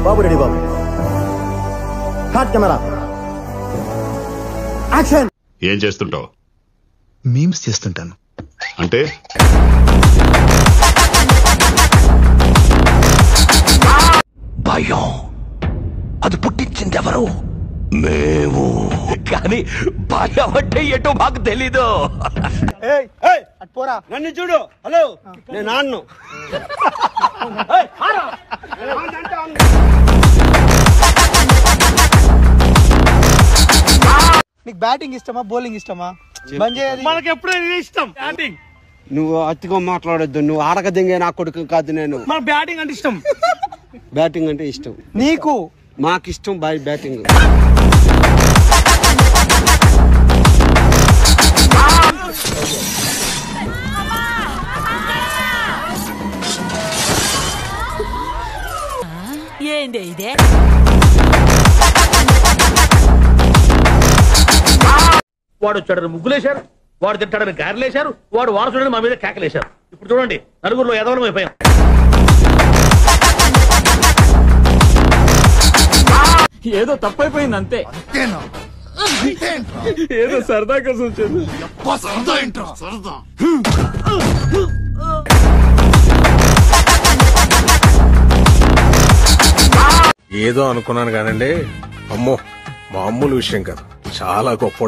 బాబు ready బాబు. హాట్ camera action. ఏం చేస్తుంటావు? మీమ్స్ చేస్తుంటాను. అంటే భయం అది పుట్టించింది ఎవరు? మేము. కానీ భయం అంటే ఎటో మాకు తెలీదు. పోరా నన్ను చూడు. హలో నేను ఆన్ను. నీకు బ్యాటింగ్ ఇష్టమా బౌలింగ్ ఇష్టమా? మనకి ఎప్పుడైనా ఇష్టం బ్యాటింగ్. నువ్వు అతిగా మాట్లాడొద్దు. నువ్వు ఆడక దింగే నా కొడుకు కాదు నేను. మన బ్యాటింగ్ అంటే ఇష్టం. బ్యాటింగ్ అంటే ఇష్టం నీకు? మాకు ఇష్టం బాయ్ బ్యాటింగ్. ఏంది ఇదే? వాడు వచ్చాడని ముగ్గులేశారు, వాడు తింటాడని గారెలేశారు, వాడు వారసుడని మా మీద కేకలేశారు. ఇప్పుడు చూడండి నలుగురిలో ఎదవలం అయిపోయాం. ఏదో తప్పైపోయింది అంతే. ఏదో సరదా కోసం వచ్చేది. ఏదో అనుకున్నాను కానండి, అమ్మో మామూలు విషయం కాదు, చాలా గొప్ప.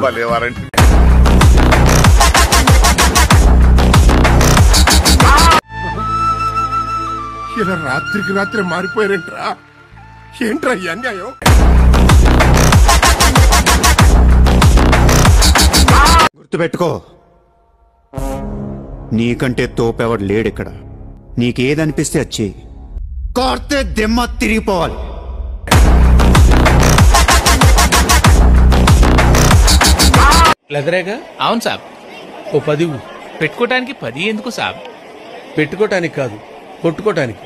ఇలా రాత్రికి రాత్రి మారిపోయారేంట్రా? ఏంట్రా ఈ అన్యాయం? గుర్తుపెట్టుకో, నీకంటే తోపెవడు లేడిక్కడ. నీకేదనిపిస్తే వచ్చి కార్తే దెమ్మ తిరిగిపోవాలి. లెదరేగా? అవును సాబ్. ఓ 10 పెట్టుకోటానికి. 10 ఎందుకు సాబ్? పెట్టుకోటానికి కాదు, కొట్టుకోటానికి.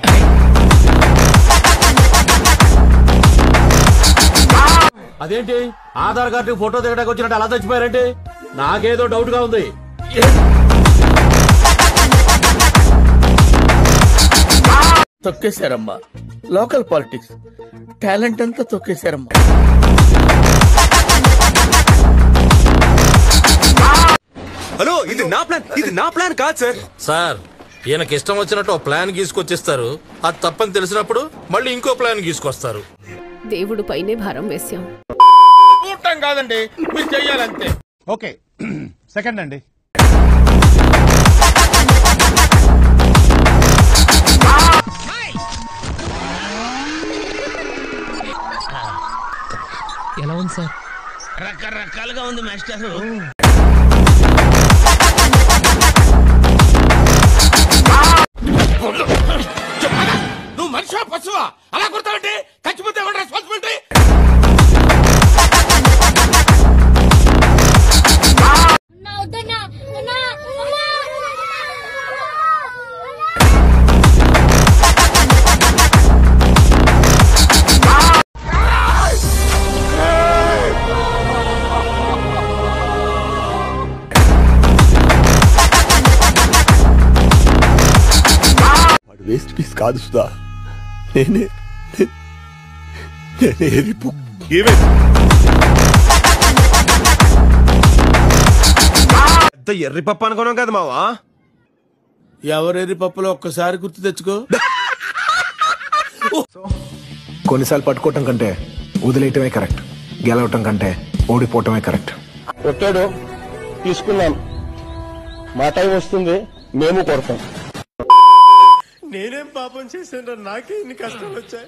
అదేంటి ఆధార్ కార్డు ఫోటో దిగడానికి వచ్చినట్టు అలా చచ్చిపోయారంటే నాకేదో డౌట్ గా ఉంది. తొక్కేశారమ్మా. లోకల్ పాలిటిక్స్ టాలెంట్ అంతా తొక్కేశారమ్మా. హలో, ఇది నా ప్లాన్ కాదు సార్. సార్, ఈయనకి ఇష్టం వచ్చినట్టు ప్లాన్ గీసుకొచ్చిస్తారు. అది తప్పని తెలిసినప్పుడు మళ్ళీ ఇంకో ప్లాన్ గీసుకొస్తారు. దేవుడు పైనే భారం వేశాం. చూడటం కాదండి, మీరు చెయ్యాలంతే. ఓకే సెకండ్ అండి. ఎలా ఉంది సార్? రకరకాలుగా ఉంది మాస్టర్. నువ్వు మనిషివా పశువా? అలా కొడతావంటే చచ్చిపోతే ఎవరి రెస్పాన్సిబిలిటీ? వేస్ట్ పీస్ కాదు సుధా, నేనే ఎర్రి పప్పు అనుకున్నాం కదా మావా. ఎవరెర్రి పప్పులో ఒక్కసారి గుర్తు తెచ్చుకో. కొన్నిసార్లు పట్టుకోవటం కంటే వదిలేయటమే కరెక్ట్, గెలవటం కంటే ఓడిపోవటమే కరెక్ట్. కొట్టాడు, తీసుకున్నాం. మా టైం వస్తుంది, మేము కొడతాం. నేనేం పాపం చేశాను, నాకే ఇన్ని కష్టాలు వచ్చాయి.